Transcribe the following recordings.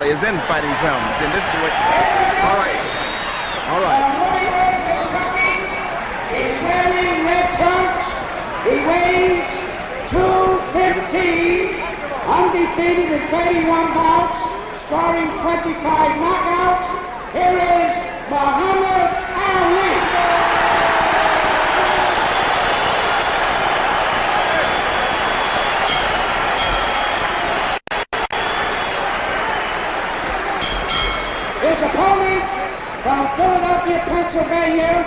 is in fighting terms, and this is what. All right. All right. He's wearing red trunks. He weighs 215, undefeated in 31 bouts, scoring 25 knockouts. Here is Muhammad Ali. His opponent from Philadelphia, Pennsylvania,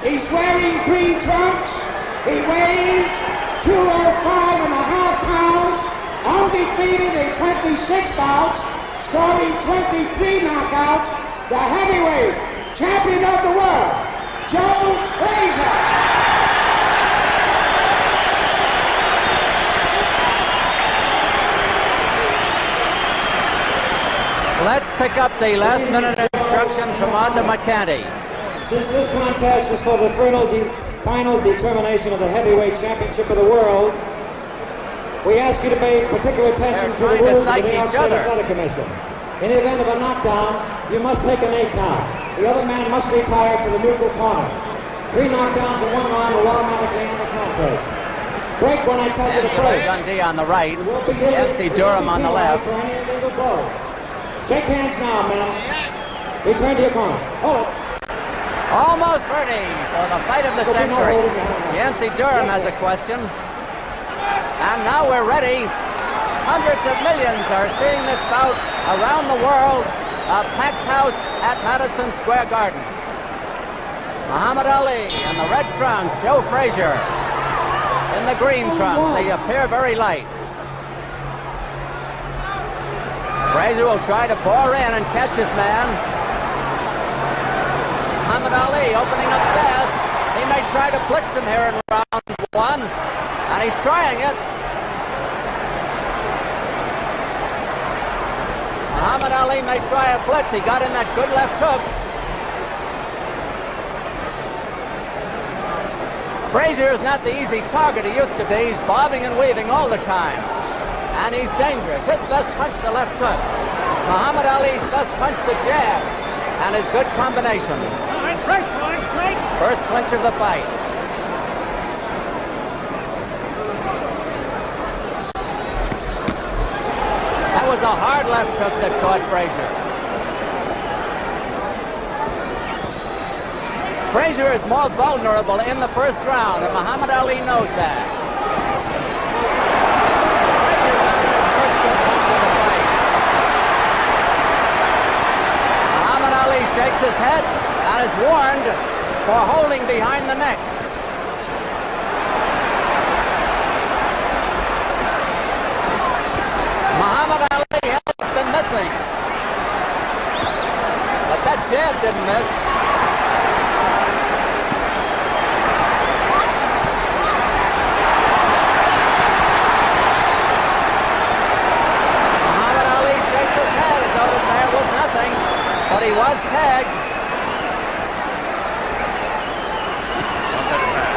he's wearing green trunks. He weighs 205.5 pounds, undefeated in 26 bouts, scoring 23 knockouts, the heavyweight champion of the world, Joe Frazier. Let's pick up the last-minute instructions from Arthur McCanty. Since this contest is for the final determination of the heavyweight championship of the world, we ask you to pay particular attention to the rules of the New York State Athletic Commission. In the event of a knockdown, you must take an 8 count. The other man must retire to the neutral corner. 3 knockdowns in 1 round will automatically end the contest. Break when I tell you to break. Dundee on the right, Yancy Durham on the left. For any illegal blow. Shake hands now, men. Return to your corner. Hold it. Almost ready for the fight of the century. Yancy Durham has a question. And now we're ready. Hundreds of millions are seeing this bout around the world. A packed house at Madison Square Garden. Muhammad Ali in the red trunks, Joe Frazier in the green trunks. They appear very light. Frazier will try to bore in and catch his man. Muhammad Ali opening up fast. He may try to blitz him here in round 1, and he's trying it. Muhammad Ali may try a blitz. He got in that good left hook. Frazier is not the easy target he used to be. He's bobbing and weaving all the time. And he's dangerous. His best punch, the left hook. Muhammad Ali's best punch, the jab. And his good combinations. First clinch of the fight. That was a hard left hook that caught Frazier. Frazier is more vulnerable in the first round, and Muhammad Ali knows that. Shakes his head and is warned for holding behind the neck. Muhammad Ali has been missing, but that jab didn't miss. Muhammad Ali shakes his head as though to say it was nothing. But he was tagged.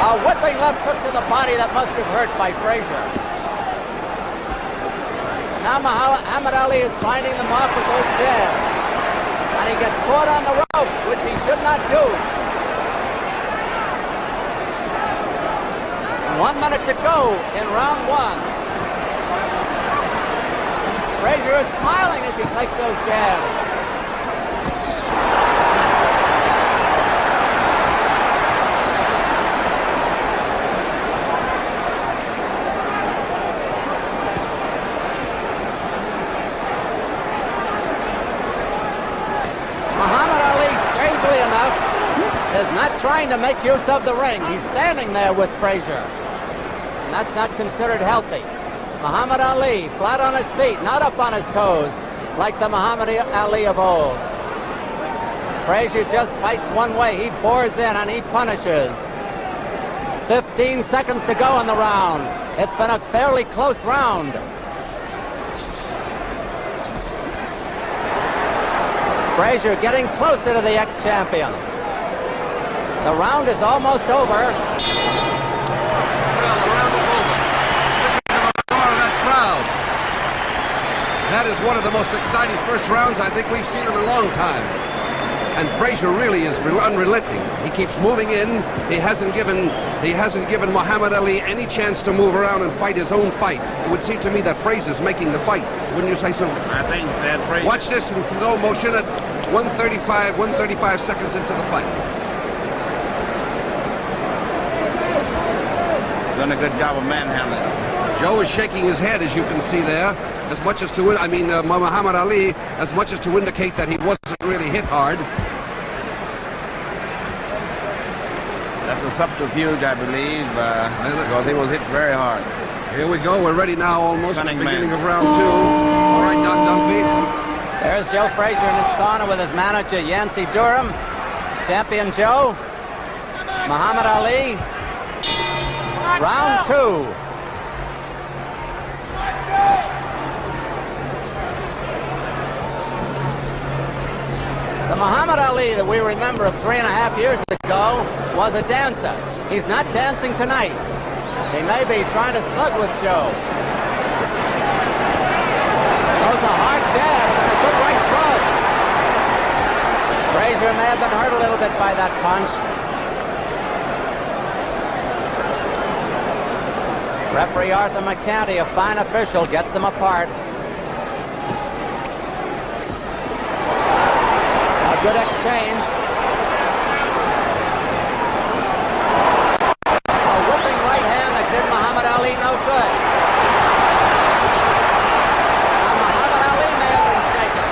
A whipping left hook to the body that must have hurt by Frazier. Now Muhammad Ali is finding the mark with those jabs. And he gets caught on the ropes, which he should not do. 1 minute to go in round 1. Frazier is smiling as he takes those jabs. Muhammad Ali, strangely enough, is not trying to make use of the ring. He's standing there with Frazier. And that's not considered healthy. Muhammad Ali, flat on his feet, not up on his toes, like the Muhammad Ali of old. Frazier just fights one way. He bores in and he punishes. 15 seconds to go in the round. It's been a fairly close round. Frazier getting closer to the ex-champion. The round is almost over. Well, the round is over. Listen to the roar of that crowd. That is one of the most exciting first rounds I think we've seen in a long time. And Frazier really is unrelenting. He keeps moving in. He hasn't given Muhammad Ali any chance to move around and fight his own fight. It would seem to me that Frazier's making the fight. Wouldn't you say so? I think that Frazier... Watch this in slow motion at 135 seconds into the fight. Done a good job of manhandling. Joe is shaking his head, as you can see there, as much as to, Muhammad Ali, as much as to indicate that he wasn't really hit hard. That's a subterfuge, I believe, because he was hit very hard. Here we go. We're ready now, almost at the beginning of round 2. All right, Don Dunphy. There's Joe Frazier in his corner with his manager, Yancey Durham. Champion Joe. Muhammad Ali. Round 2. The Muhammad Ali that we remember of 3.5 years ago was a dancer. He's not dancing tonight. He may be trying to slug with Joe. Those are hard jabs and a good right cross. Frazier may have been hurt a little bit by that punch. Referee Arthur McCanty, a fine official, gets them apart. A good exchange. A whipping right hand that did Muhammad Ali no good. Now Muhammad Ali may have been shaken.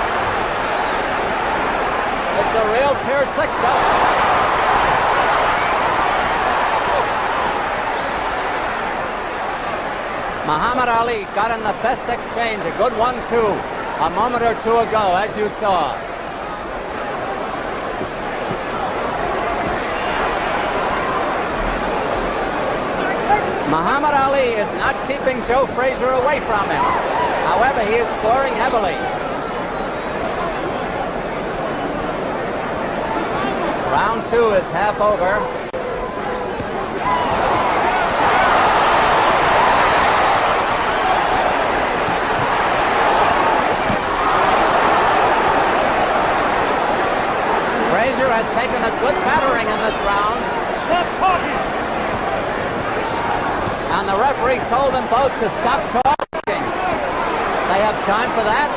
It's a real Pier 6 belt. Muhammad Ali got in the best exchange, a good 1-2, a moment or two ago, as you saw. Muhammad Ali is not keeping Joe Frazier away from him. However, he is scoring heavily. Round 2 is half over. Frazier has taken a good battering in this round. Stop talking! And the referee told them both to stop talking. They have time for that.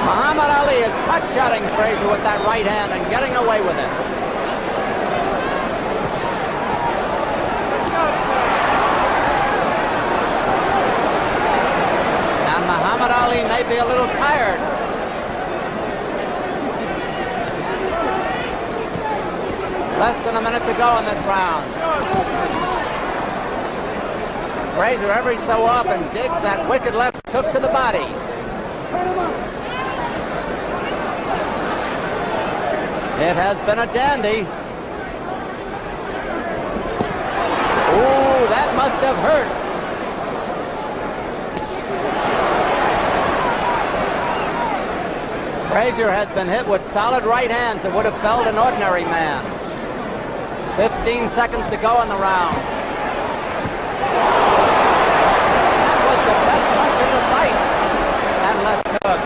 Muhammad Ali is pot-shotting Frazier with that right hand and getting away with it. And Muhammad Ali may be a little tired. Less than a minute to go in this round. Frazier every so often digs that wicked left hook to the body. It has been a dandy. Ooh, that must have hurt. Frazier has been hit with solid right hands that would have felled an ordinary man. 15 seconds to go in the round. That was the best punch in the fight. That left hook.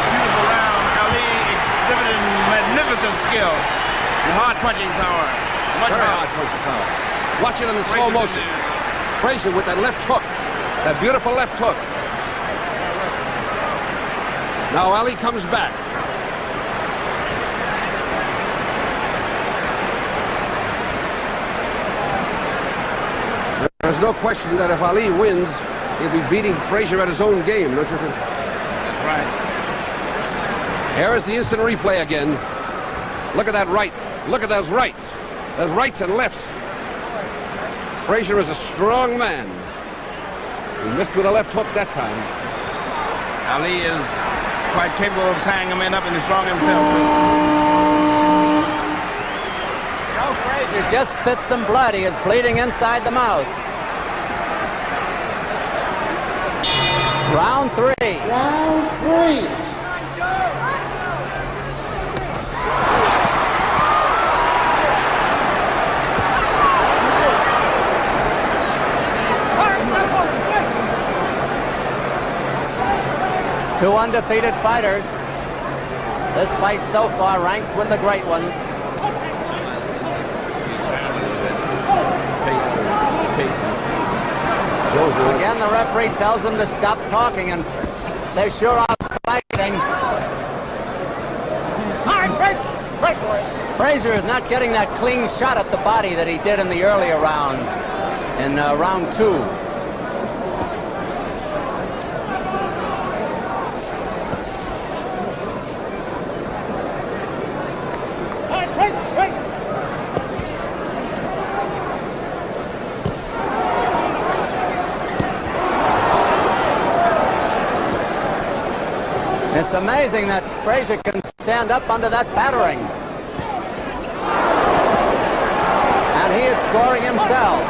Beautiful round. Ali exhibited magnificent skill and hard punching power. Much hard punching power. Watch it in the slow motion. Frazier with that left hook. That beautiful left hook. Now Ali comes back. There's no question that if Ali wins, he'll be beating Frazier at his own game, don't you think? That's right. Here is the instant replay again. Look at that right. Look at those rights. Those rights and lefts. Frazier is a strong man. He missed with a left hook that time. Ali is quite capable of tying a man up, and he's strong himself. Joe Frazier just spit some blood. He is bleeding inside the mouth. Round 3. Round 3. Two undefeated fighters. This fight so far ranks with the great ones. Again, the referee tells them to stop talking, and they sure are fighting. Frazier is not getting that clean shot at the body that he did in the earlier round, in round 2. It's amazing that Frazier can stand up under that battering. And he is scoring himself.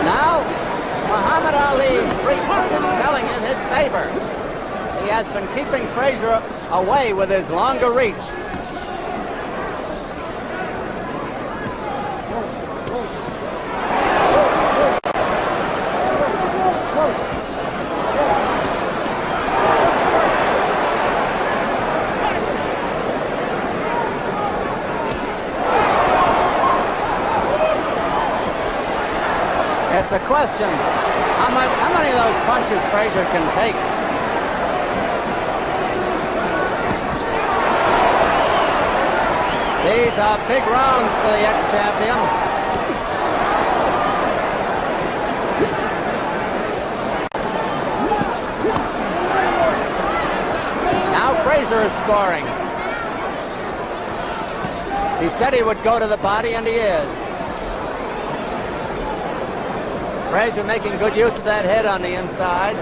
Now, Muhammad Ali's record is telling in his favor. He has been keeping Frazier away with his longer reach. It's a question, how many of those punches Frazier can take? These are big rounds for the ex-champion. Now Frazier is scoring. He said he would go to the body, and he is. Frazier making good use of that head on the inside.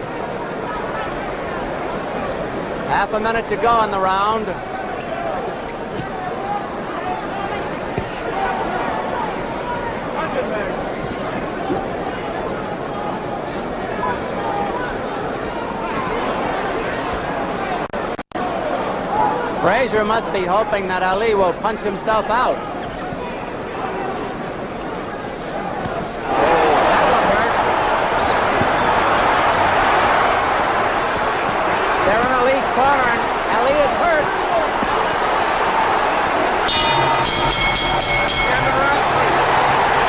Half a minute to go in the round. Frazier must be hoping that Ali will punch himself out. Corner, and Ali is hurt. End of round 3.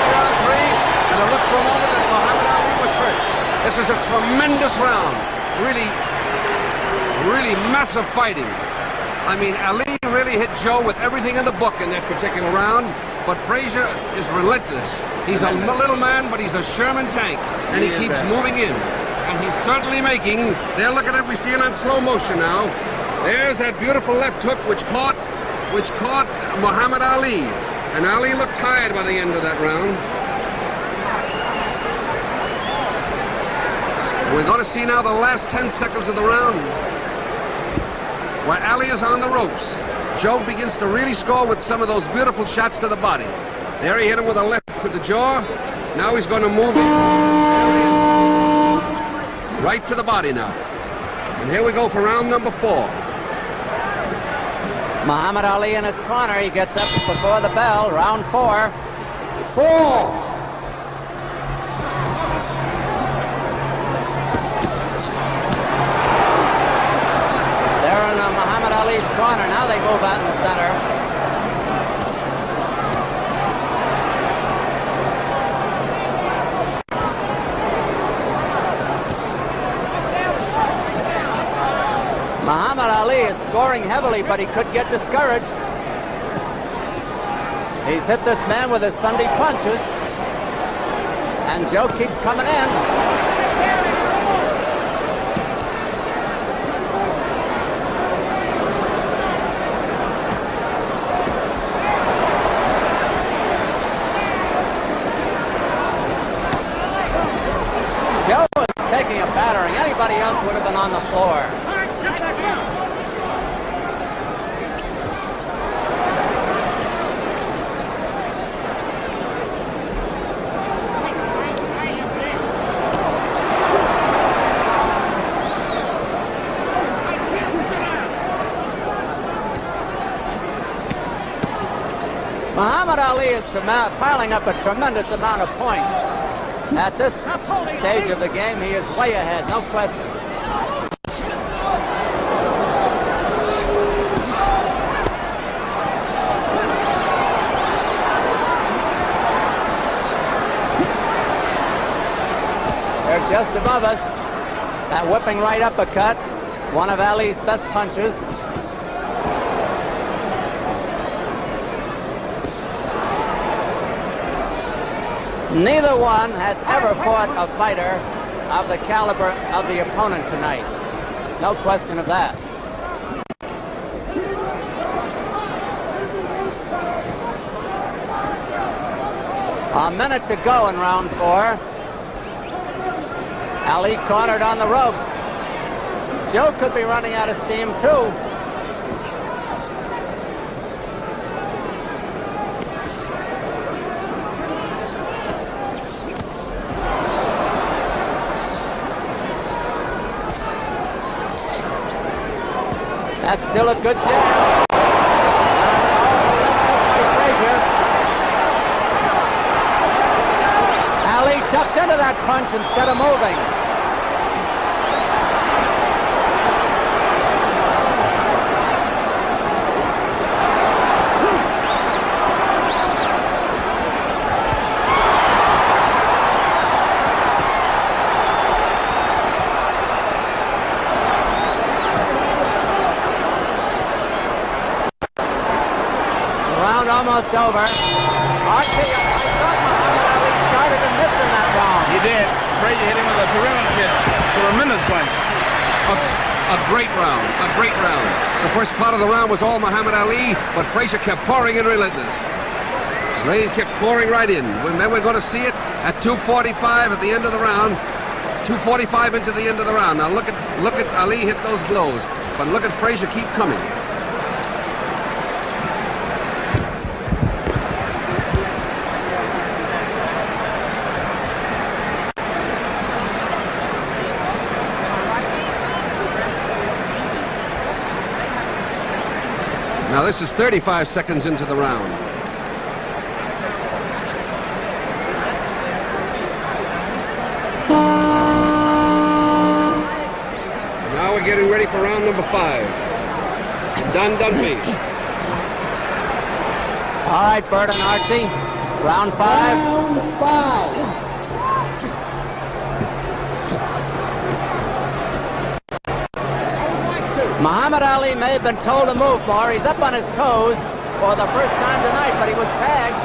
Round 3, and it looked for a moment that Muhammad Ali was hurt. This is a tremendous round. Really massive fighting. I mean, Ali really hit Joe with everything in the book in that particular round, but Frazier is relentless. He's a little man, but he's a Sherman tank, and he keeps moving in. And he's certainly making, there, look at it, we see it on slow motion now. There's that beautiful left hook which caught Muhammad Ali. And Ali looked tired by the end of that round. We're going to see now the last 10 seconds of the round, where Ali is on the ropes. Joe begins to really score with some of those beautiful shots to the body. There he hit him with a left to the jaw. Now he's going to move right to the body now. And here we go for round number 4. Muhammad Ali in his corner. He gets up before the bell. Round 4. 4. They're in Muhammad Ali's corner. Now they move out in the center. Muhammad Ali is scoring heavily, but he could get discouraged. He's hit this man with his Sunday punches, and Joe keeps coming in. Joe is taking a battering. Anybody else would have been on the floor. Muhammad Muhammad Ali is piling up a tremendous amount of points. At this stage of the game, he is way ahead, no question. They're just above us. That whipping right uppercut, one of Ali's best punches. Neither one has ever fought a fighter of the caliber of the opponent tonight. No question of that. A minute to go in round 4. Ali cornered on the ropes. Joe could be running out of steam too. That's still a good jab. Frazier. Ali ducked into that punch instead of moving. Almost over. Archie, I thought Muhammad Ali started to miss in that round. He did. Frazier hit him with a tremendous kick. Tremendous punch. A great round. A great round. The first part of the round was all Muhammad Ali, but Frazier kept pouring in relentless. Rain kept pouring right in. Then we're going to see it at 2:45 at the end of the round. 2:45 into the end of the round. Now look at Ali hit those blows, but look at Frazier keep coming. Now this is 35 seconds into the round. Now we're getting ready for round number 5. Done, Dunphy. All right, Bert and Archie. Round 5. Round 5. Muhammad Ali may have been told to move more. He's up on his toes for the first time tonight, but he was tagged.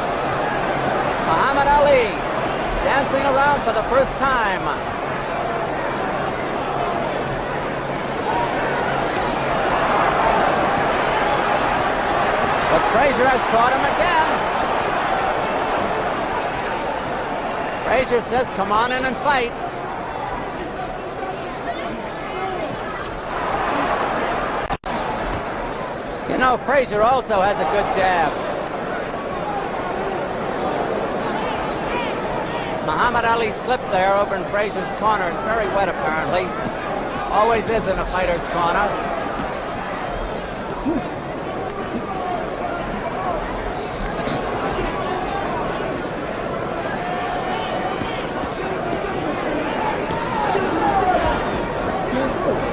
Muhammad Ali dancing around for the first time. But Frazier has caught him again. Frazier says, come on in and fight. You know, Frazier also has a good jab. Muhammad Ali slipped there over in Frazier's corner. It's very wet, apparently. Always is in a fighter's corner.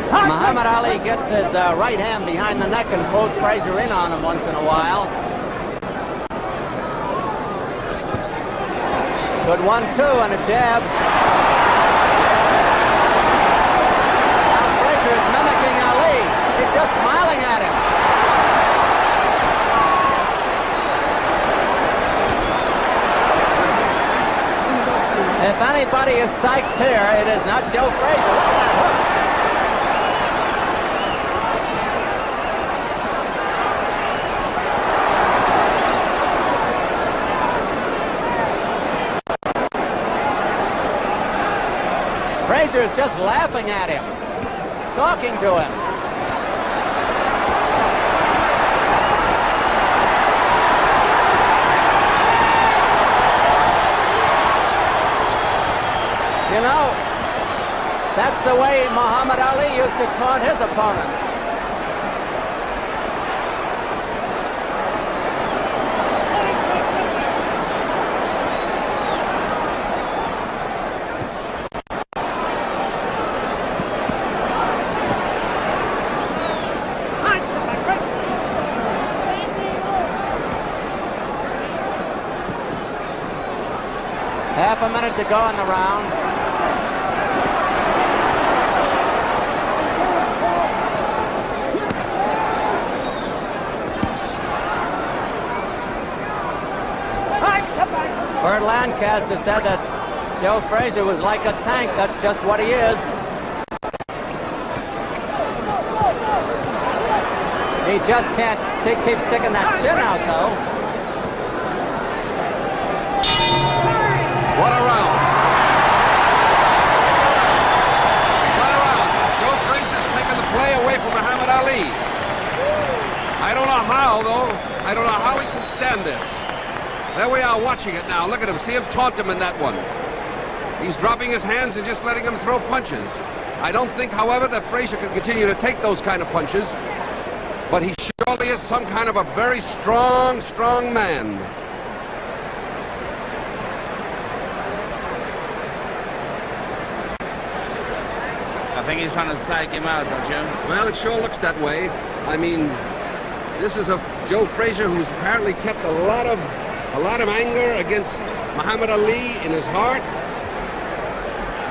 Muhammad Ali gets his right hand behind the neck and pulls Frazier in on him once in a while. Good 1-2 and a jab. Now Frazier is mimicking Ali. He's just smiling at him. If anybody is psyched here, it is not Joe Frazier. Look at that hook. Frazier's just laughing at him, talking to him. You know, that's the way Muhammad Ali used to taunt his opponents. to go in the round. Bert Lancaster said that Joe Frazier was like a tank. That's just what he is. He just can't keep sticking that chin out, though. What a round. What a round. Joe Frazier's taking the play away from Muhammad Ali. I don't know how, though. I don't know how he can stand this. There we are watching it now. Look at him. See him taunt him in that one. He's dropping his hands and just letting him throw punches. I don't think, however, that Frazier can continue to take those kind of punches. But he surely is some kind of a very strong, strong man. I think he's trying to psych him out, don't you? Well, it sure looks that way. I mean, this is a Joe Frazier who's apparently kept a lot of anger against Muhammad Ali in his heart.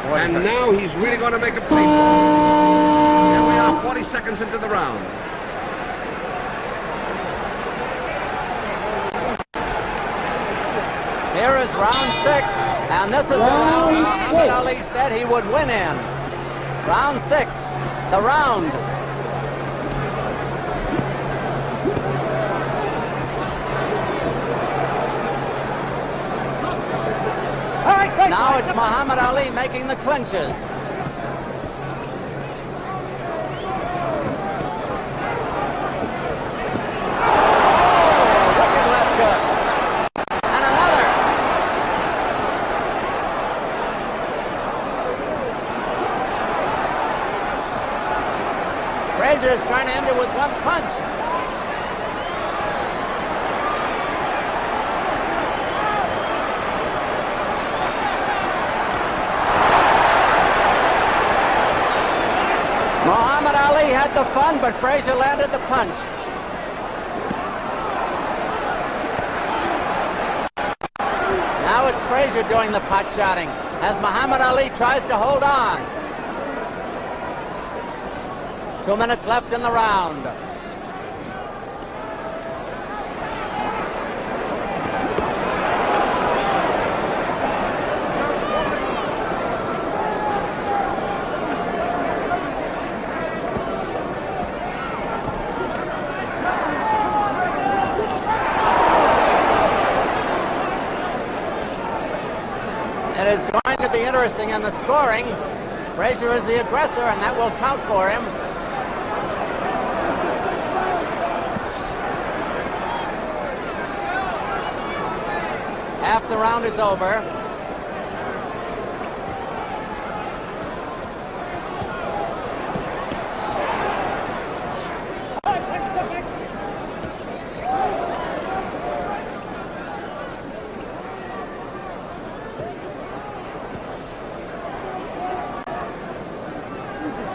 And now he's really going to make a play for it. Here we are, 40 seconds into the round. Here is round 6, and this is the round Muhammad Ali said he would win in. Round 6, the round. Now it's Muhammad Ali making the clinches. Wicked left hook. And another. Frazier is trying to end it with one punch. Muhammad Ali had the fun, but Frazier landed the punch. Now it's Frazier doing the pot shotting as Muhammad Ali tries to hold on. 2 minutes left in the round. It is going to be interesting in the scoring. Frazier is the aggressor, and that will count for him. Half the round is over.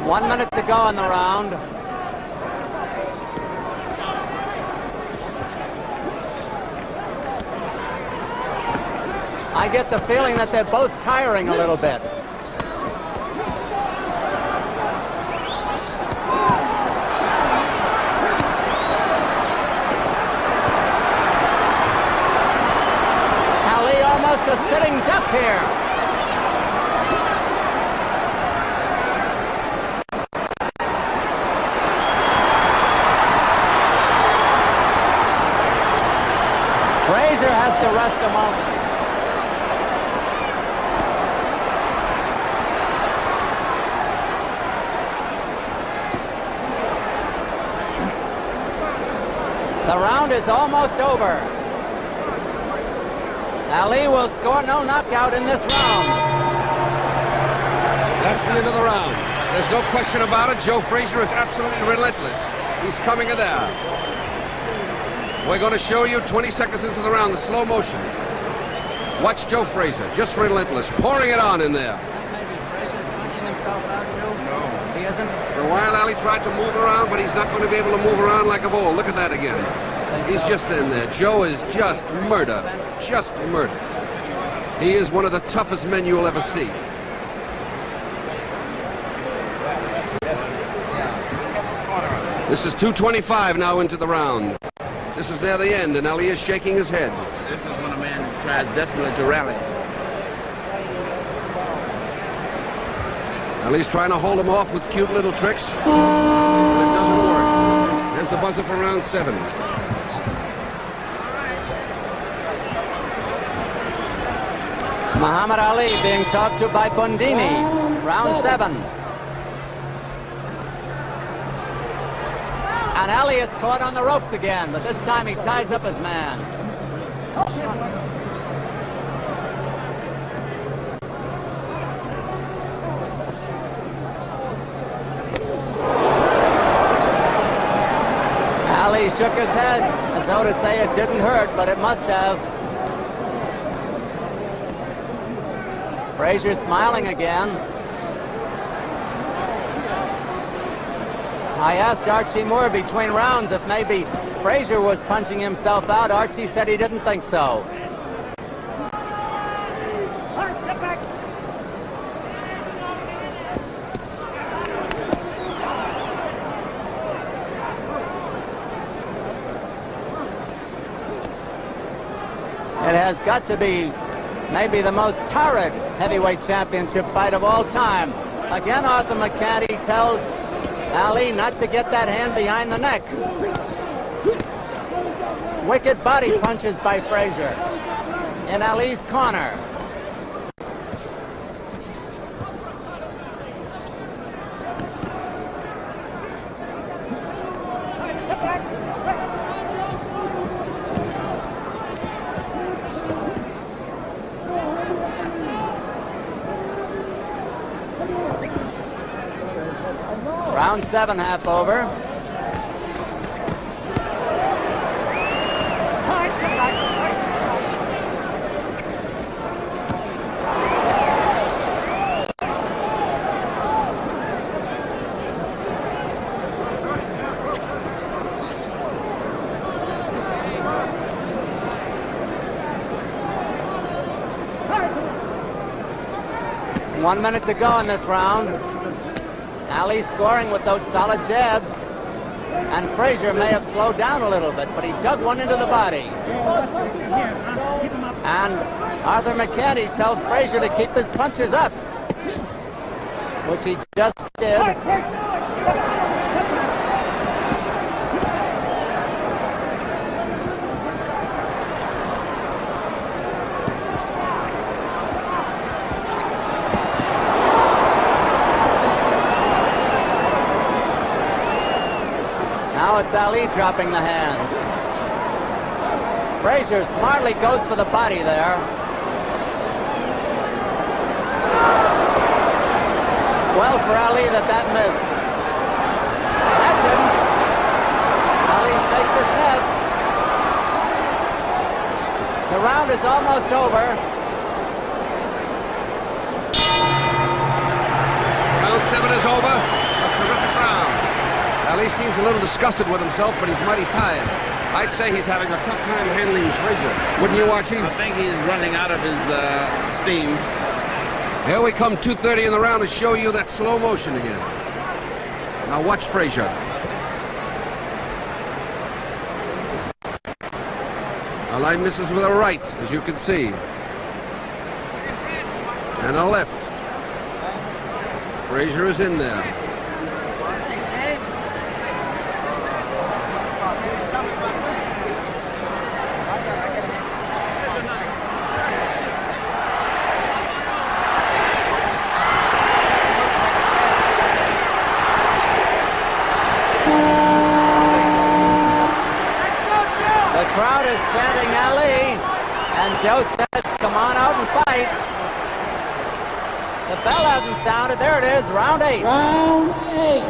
One minute to go in the round. I get the feeling that they're both tiring a little bit. Ali almost a sitting duck here. Frazier has to rest a moment. The round is almost over. Ali will score no knockout in this round. That's the end of the round. There's no question about it. Joe Frazier is absolutely relentless. He's coming in there. We're going to show you 20 seconds into the round, the slow motion. Watch Joe Frazier, just relentless, pouring it on in there. Maybe Frazier punching himself out too? No. He isn't? For a while, Ali tried to move around, but he's not going to be able to move around like of old. Look at that again. He's just in there. Joe is just murder. Just murder. He is one of the toughest men you'll ever see. This is 2:25 now into the round. This is near the end, and Ali is shaking his head. This is when a man tries desperately to rally. Ali's trying to hold him off with cute little tricks, but it doesn't work. There's the buzzer for round 7. Muhammad Ali being talked to by Bundini. Round 7. And Ali is caught on the ropes again, but this time he ties up his man. Ali shook his head as though to say it didn't hurt, but it must have. Frazier smiling again. I asked Archie Moore between rounds if maybe Frazier was punching himself out. Archie said he didn't think so. It has got to be maybe the most torrid heavyweight championship fight of all time. Again, Arthur McCanty tells Ali not to get that hand behind the neck. Wicked body punches by Frazier in Ali's corner. Round 7, half over. One minute to go in this round. Ali scoring with those solid jabs, and Frazier may have slowed down a little bit, but he dug one into the body. And Arthur McCanty tells Frazier to keep his punches up, which he just did. Now it's Ali dropping the hands. Frazier smartly goes for the body there. Well for Ali that missed. That didn't. Ali shakes his head. The round is almost over. Round 7 is over. A terrific round. Ali seems a little disgusted with himself, but he's mighty tired. I'd say he's having a tough time handling Frazier. Wouldn't you, Archie? I think he's running out of his steam. Here we come, 2:30 in the round to show you that slow motion again. Now watch Frazier. Ali misses with a right, as you can see. And a left. Frazier is in there. The crowd is chanting Ali, and Joe says, come on out and fight. The bell hasn't sounded. There it is, round 8. Round 8.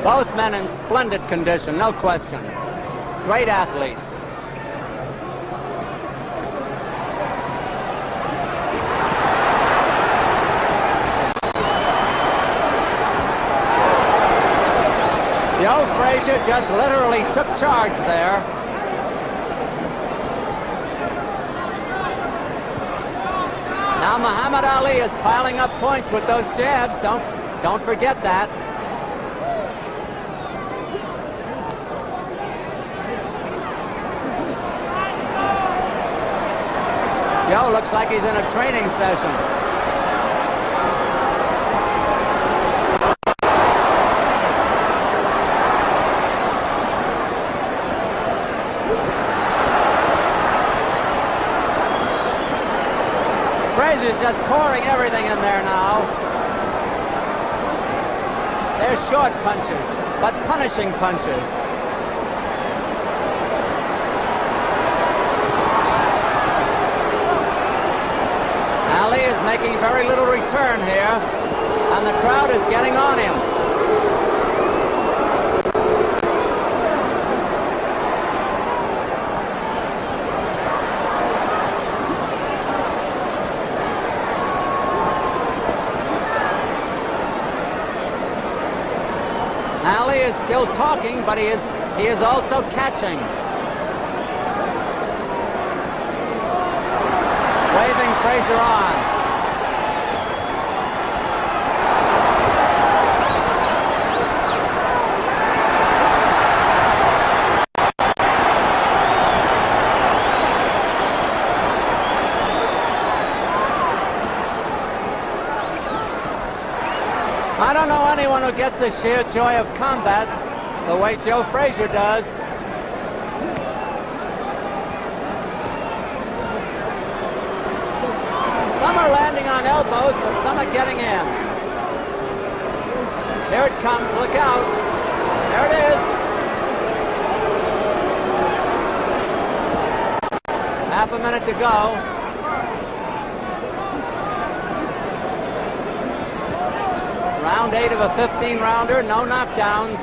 Both men in splendid condition, no question. Great athletes. Joe Frazier just literally took charge there. Now Muhammad Ali is piling up points with those jabs. Don't forget that. Joe looks like he's in a training session. Frazier's just pouring everything in there now. They're short punches, but punishing punches. Ali is making very little return here, and the crowd is getting on him. Ali is still talking, but he is also catching. Waving Frazier on. I don't know anyone who gets the sheer joy of combat the way Joe Frazier does. Some are landing on elbows, but some are getting in. Here it comes, look out. There it is. Half a minute to go. Round 8 of a 15-rounder, no knockdowns.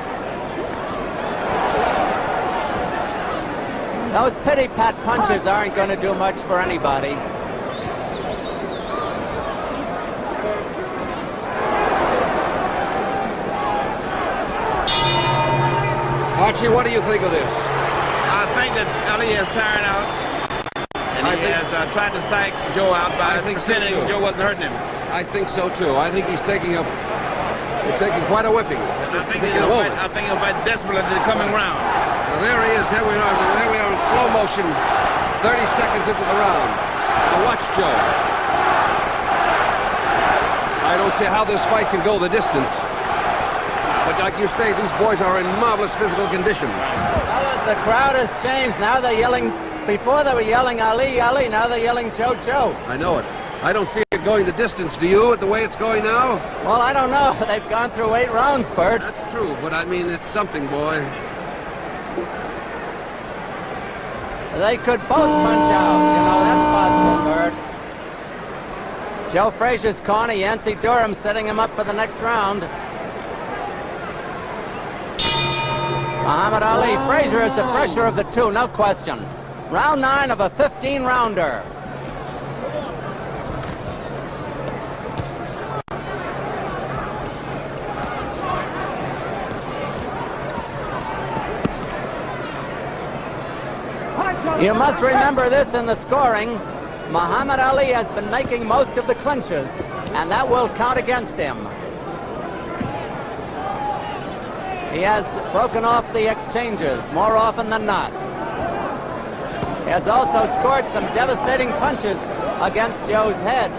Those pity-pat punches aren't going to do much for anybody. Archie, what do you think of this? I think that Ali is tired out, and he has tried to psych Joe out by pretending Joe wasn't hurting him. I think so too. I think he's taking quite a whipping at this particular moment. I think he'll fight desperately the coming round. Now there he is. There we are in slow motion. 30 seconds into the round. Now watch Joe. I don't see how this fight can go the distance. But like you say, these boys are in marvelous physical condition. Fellas, the crowd has changed. Now they're yelling. Before they were yelling Ali, Ali. Now they're yelling Joe, Joe. I know it. I don't see it going the distance. Do you, at the way it's going now? Well, I don't know. They've gone through 8 rounds, Bert. That's true, but I mean, it's something, boy. They could both punch out. You know, that's possible, Bert. Joe Frazier's corner, Yancey Durham setting him up for the next round. Muhammad Ali. Frazier is the fresher of the two, no question. Round 9 of a 15-rounder. You must remember this in the scoring. Muhammad Ali has been making most of the clinches, and that will count against him. He has broken off the exchanges more often than not. He has also scored some devastating punches against Joe's head.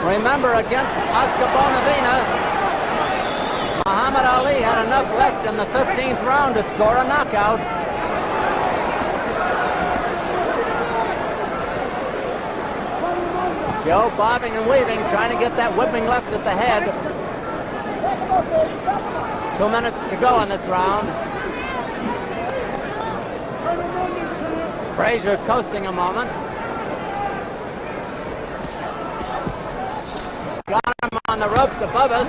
Remember, against Oscar Bonavena, Muhammad Ali had enough left in the 15th round to score a knockout. Joe bobbing and weaving, trying to get that whipping left at the head. 2 minutes to go in this round. Frazier coasting a moment. Got him on the ropes above us.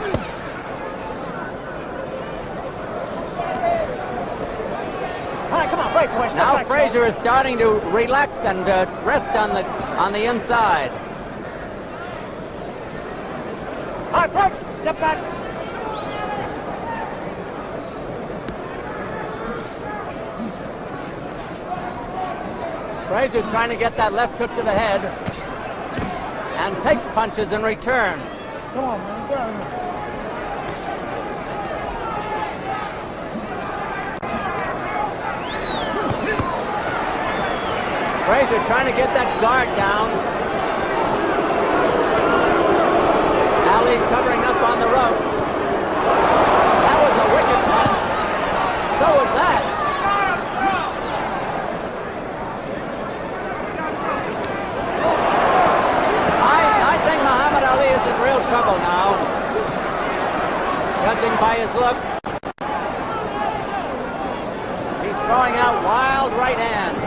Now Frazier is starting to relax and rest on the inside. Step back. Frazier trying to get that left hook to the head and takes punches in return. Come on, man. Get out of here. Frazier trying to get that guard down. Ali covering up on the ropes. That was a wicked punch. So was that. I think Muhammad Ali is in real trouble now, judging by his looks. He's throwing out wild right hands.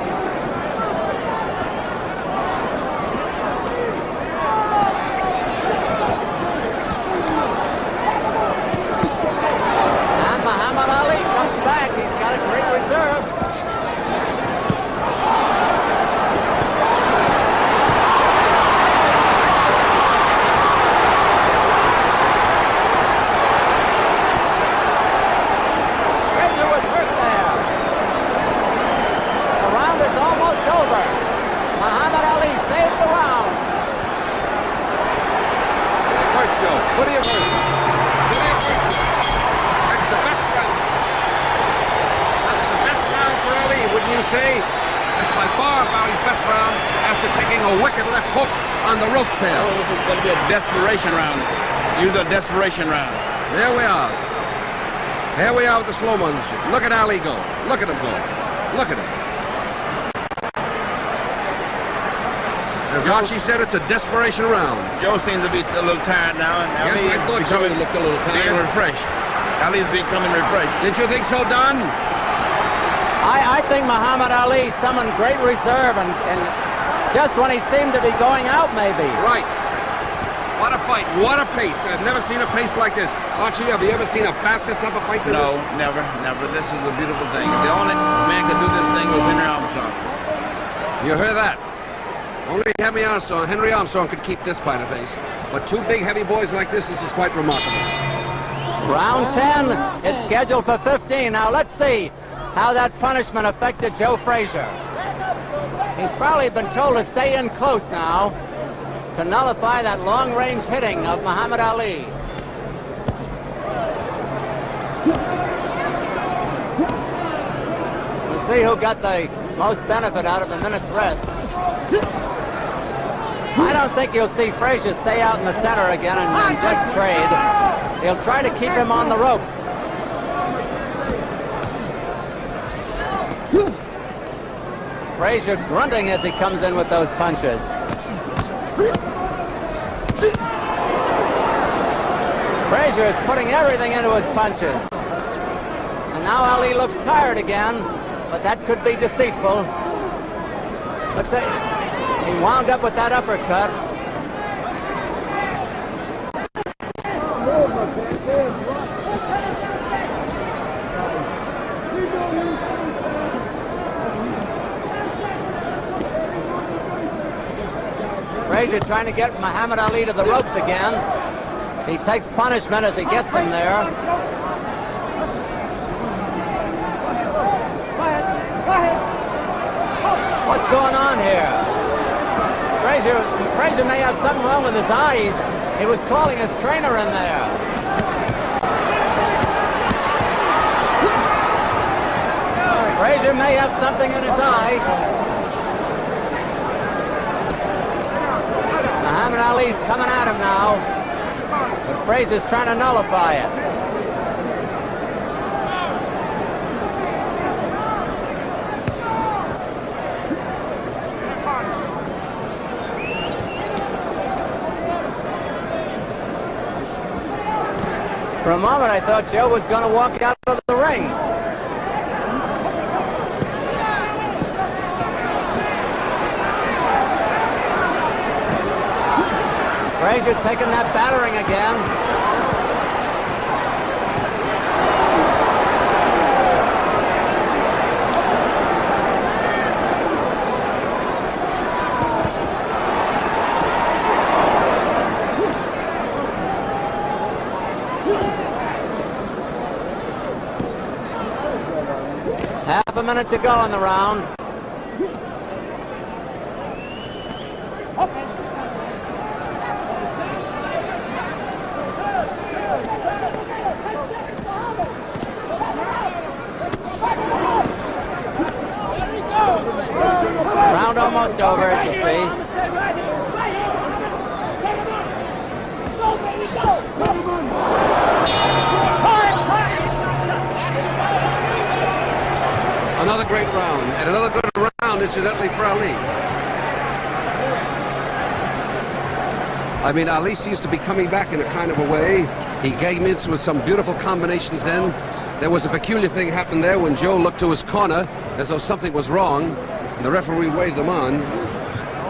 And Muhammad Ali comes back. He's got a great reserve. What do you think? That's the best round. That's the best round for Ali, wouldn't you say? That's by far Ali's best round after taking a wicked left hook on the rope tail. Oh, this is going to be a desperation round. Use a desperation round. There we are. Here we are with the slow motion. Look at Ali go. Look at him go. Look at him. As Archie said, it's a desperation round. Joe seems to be a little tired now. And Yes, I thought Joe looked a little tired. Being refreshed. Ali's becoming refreshed. Didn't you think so, Don? I think Muhammad Ali summoned great reserve and just when he seemed to be going out, maybe. Right. What a fight. What a pace. I've never seen a pace like this. Archie, have you ever seen a faster type of fight than this? No, never. This is a beautiful thing. The only man could do this thing was Henry Armstrong. You heard that? Only Henry Armstrong could keep this kind of pace. But two big heavy boys like this is quite remarkable. Round 10, it's scheduled for 15. Now let's see how that punishment affected Joe Frazier. He's probably been told to stay in close now to nullify that long-range hitting of Muhammad Ali. We'll see who got the most benefit out of the minute's rest. I don't think you'll see Frazier stay out in the center again and just trade. He'll try to keep him on the ropes. Frazier's grunting as he comes in with those punches. Frazier is putting everything into his punches. And now Ali looks tired again, but that could be deceitful. Looks like he wound up with that uppercut. Frazier trying to get Muhammad Ali to the ropes again. He takes punishment as he gets him there. What's going on here? Frazier may have something wrong with his eyes. He was calling his trainer in there. Frazier may have something in his eye. Muhammad Ali's coming at him now, but Frazier's trying to nullify it. For a moment, I thought Joe was going to walk out of the ring. Frazier taking that battering again. minute to go in the round. Round almost over, as you see. Another great round, and another good round, incidentally, for Ali. I mean, Ali seems to be coming back in a kind of a way. He came in with some beautiful combinations then. There was a peculiar thing happened there when Joe looked to his corner as though something was wrong, and the referee waved them on.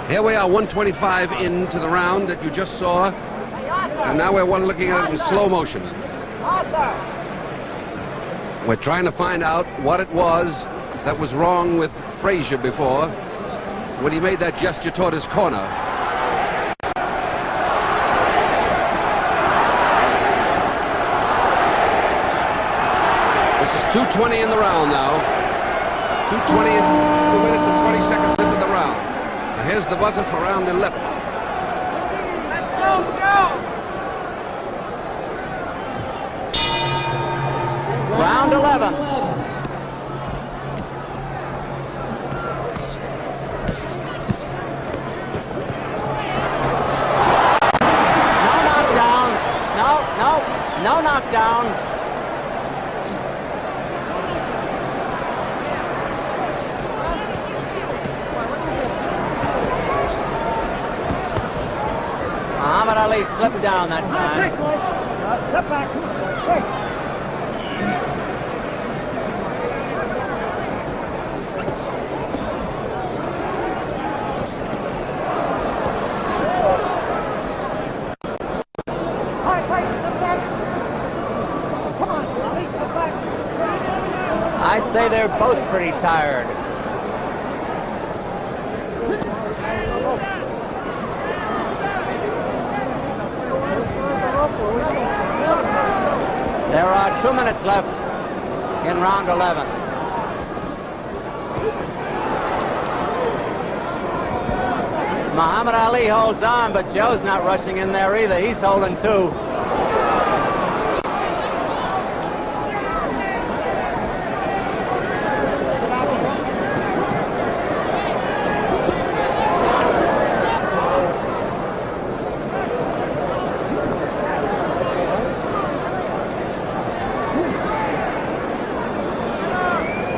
Here we are, 125 into the round that you just saw, and now we're looking at it in slow motion. We're trying to find out what it was that was wrong with Frazier before when he made that gesture toward his corner. This is 2:20 in the round now. 2:20 and 2 minutes and 20 seconds into the round. Now here's the buzzer for round 11. Let's go, Joe! Round 11. No knockdown. Muhammad Ali slipped down that time. Step back. I'd say they're both pretty tired. There are 2 minutes left in round 11. Muhammad Ali holds on, but Joe's not rushing in there either. He's holding too.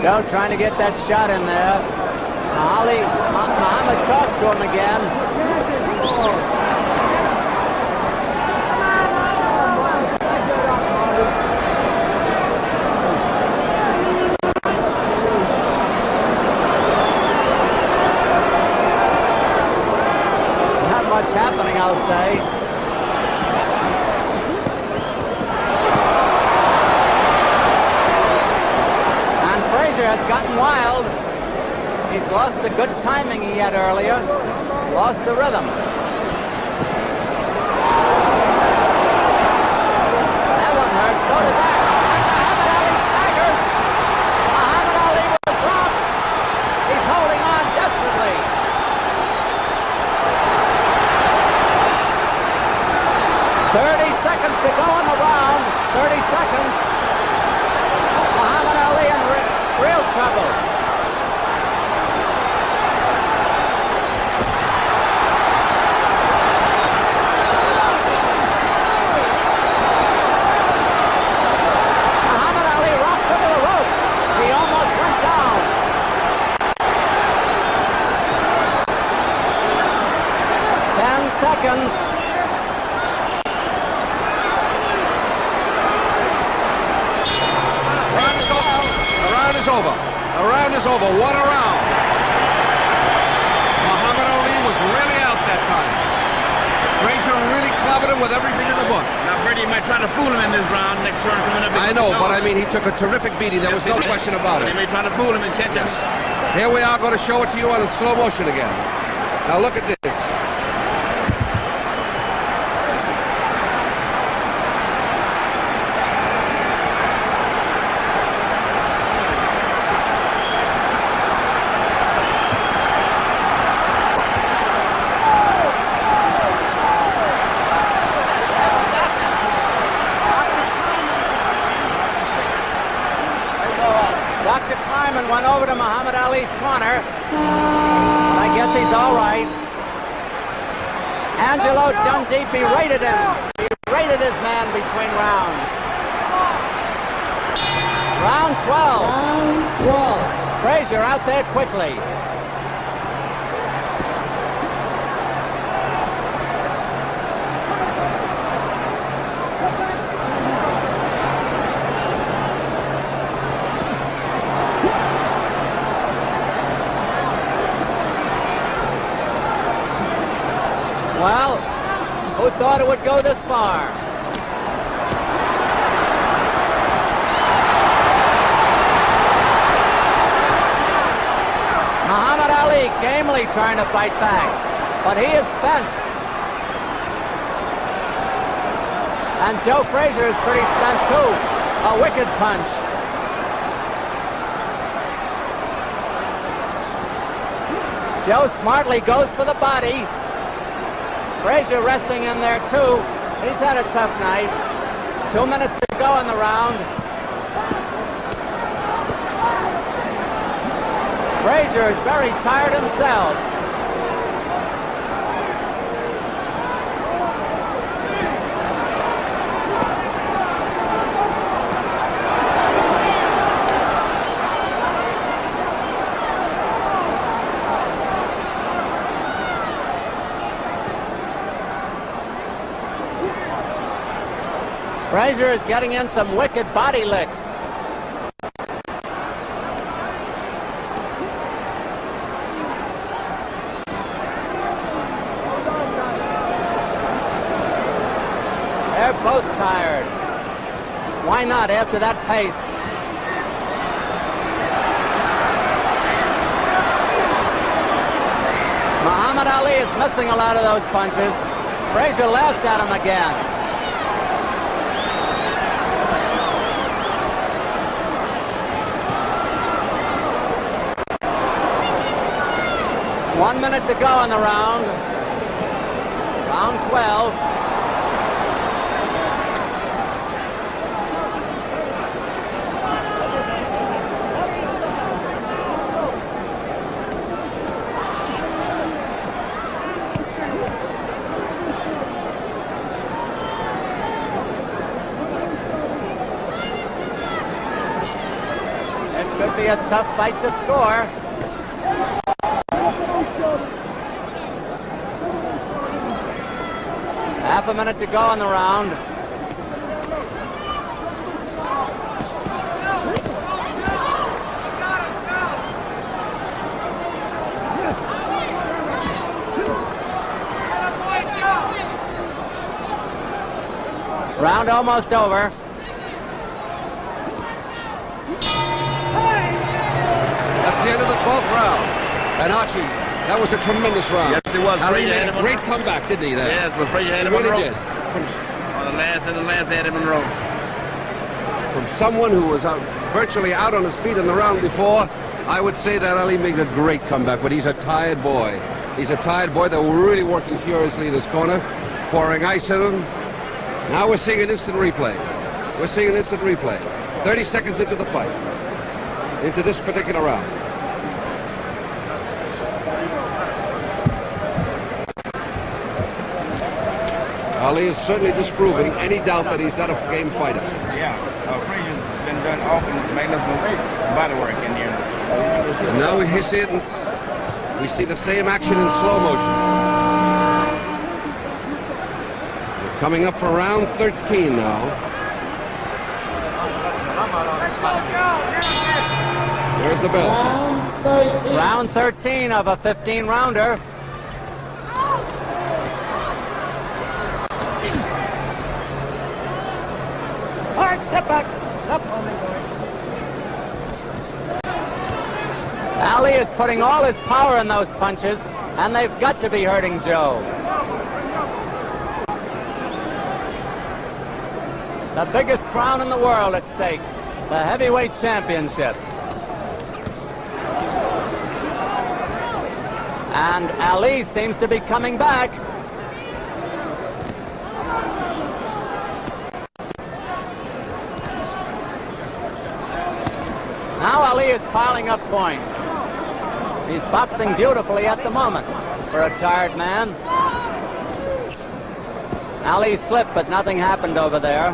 Joe trying to get that shot in there. Muhammad talks to him again. Not much happening, I'll say. Has gotten wild. He's lost the good timing he had earlier. Lost the rhythm. That one hurt. So did that. And Muhammad Ali staggers. Muhammad Ali was dropped. He's holding on desperately. "30 seconds to go in the round. 30 seconds. Muhammad Ali in real trouble. Muhammad Ali rocks into the ropes. He almost went down. 10 seconds. Is over. The round is over. What a round. Muhammad Ali was really out that time. Frazier really clobbered him with everything in the book. Now, Brady might try to fool him in this round. Next round coming up. I know, but I mean, he took a terrific beating. There was no question about it. He may try to fool him and catch him. Here we are going to show it to you on slow motion again. Now look at this. movement went over to Muhammad Ali's corner. I guess he's all right. Angelo Dundee berated him. He berated his man between rounds. Round 12. Round 12. Frazier out there quickly. Well, who thought it would go this far? Muhammad Ali gamely trying to fight back, but he is spent. And Joe Frazier is pretty spent too. A wicked punch. Joe smartly goes for the body. Frazier resting in there too. He's had a tough night. 2 minutes to go in the round. Frazier is very tired himself. Frazier is getting in some wicked body licks. They're both tired. Why not after that pace? Muhammad Ali is missing a lot of those punches. Frazier laughs at him again. One minute to go in the round. Round 12. It could be a tough fight to score. Half a minute to go in the round. Round almost over. That's the end of the 12th round. And Archie, that was a tremendous round. Yes, it was. Ali made a great comeback, didn't he? There? Yes, but Frazier had him on the ropes. On the last had him on the ropes. From someone who was virtually out on his feet in the round before, I would say that Ali made a great comeback, but he's a tired boy. He's a tired boy. They were really working furiously in his corner, pouring ice at him. Now we're seeing an instant replay. We're seeing an instant replay. 30 seconds into the fight, into this particular round. Ali is certainly disproving any doubt that he's not a game fighter. Yeah, Frazier's been done often making us body work in here. And now we hit it, and we see the same action in slow motion. We're coming up for round 13 now. There's the bell. Round 13. Round 13 of a 15-rounder. All right, step back. Step. Ali is putting all his power in those punches, and they've got to be hurting Joe. The biggest crown in the world at stake, the heavyweight championship. And Ali seems to be coming back. Now Ali is piling up points. He's boxing beautifully at the moment for a tired man. Ali slipped, but nothing happened over there.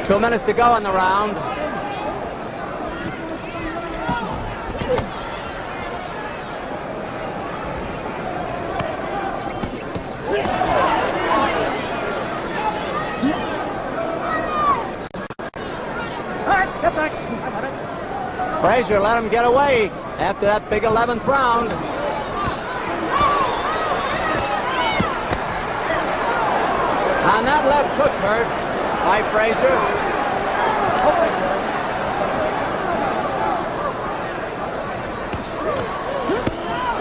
2 minutes to go in the round. Frazier let him get away after that big 11th round. And that left hook hurt by Frazier.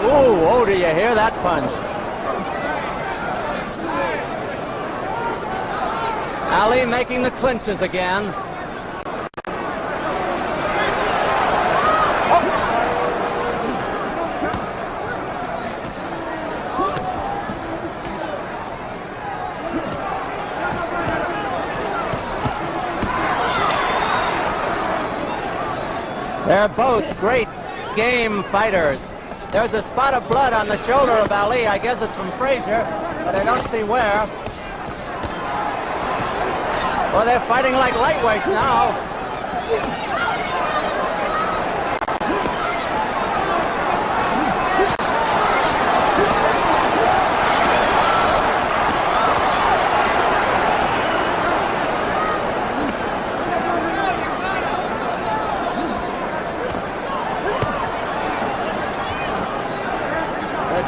Ooh, oh, do you hear that punch? Ali making the clinches again. They're both great game fighters. There's a spot of blood on the shoulder of Ali. I guess it's from Frazier, but I don't see where. Well, they're fighting like lightweights now.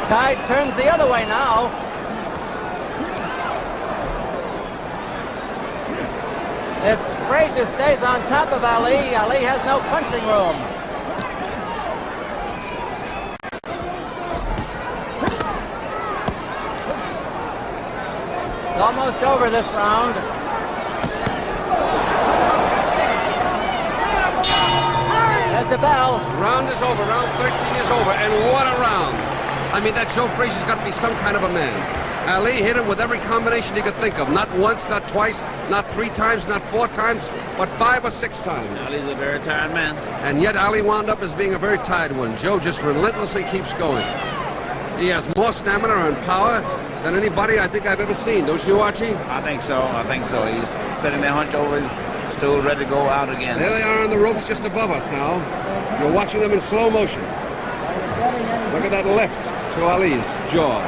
Tide turns the other way now. If Frazier stays on top of Ali, Ali has no punching room. It's almost over this round. There's the bell. Round is over. Round 13 is over. And what a round. I mean, that Joe Frazier's got to be some kind of a man. Ali hit him with every combination he could think of. Not once, not twice, not 3 times, not 4 times, but 5 or 6 times. Ali's a very tired man. And yet Ali wound up as being a very tired one. Joe just relentlessly keeps going. He has more stamina and power than anybody I think I've ever seen. Don't you, Archie? I think so. I think so. He's sitting there hunched over his stool, ready to go out again. There they are on the ropes just above us now. You're watching them in slow motion. Look at that left to Ali's jaw.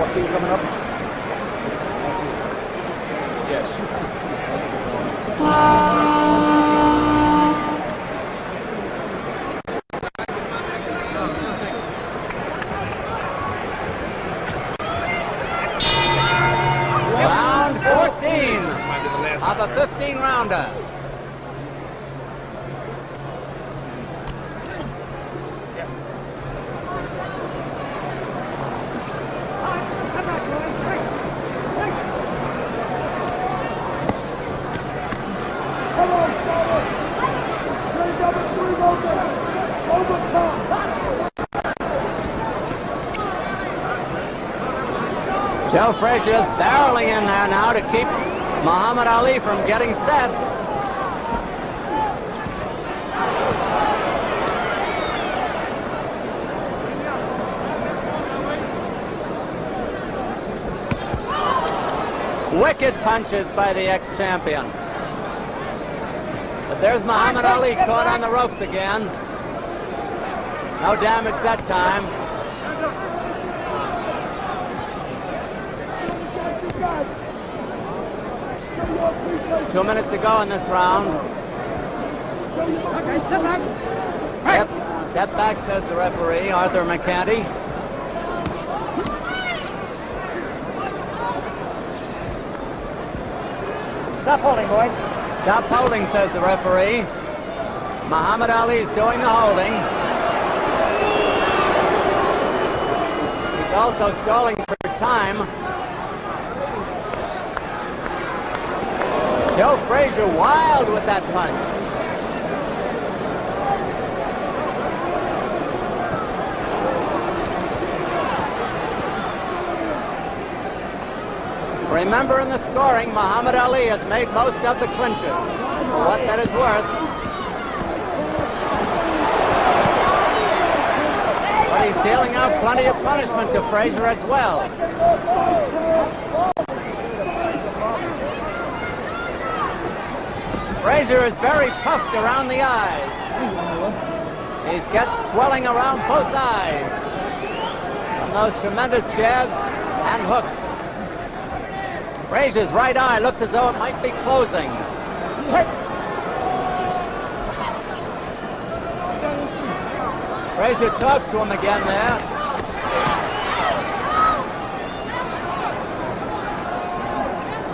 Coming up. Yes. Round 14 of a 15-rounder. Joe Frazier is barreling in there now to keep Muhammad Ali from getting set. Wicked punches by the ex-champion. But there's Muhammad Ali caught on the ropes again. No damage that time. Two minutes to go in this round. Okay, step back. Step back, says the referee, Arthur McCanty. Stop holding, boys. Stop holding, says the referee. Muhammad Ali's doing the holding. He's also stalling for time. Joe Frazier wild with that punch. Remember, in the scoring, Muhammad Ali has made most of the clinches. For what that is worth. But he's dealing out plenty of punishment to Frazier as well. Frazier is very puffed around the eyes. He's got swelling around both eyes from those tremendous jabs and hooks. Frazier's right eye looks as though it might be closing. Frazier talks to him again there.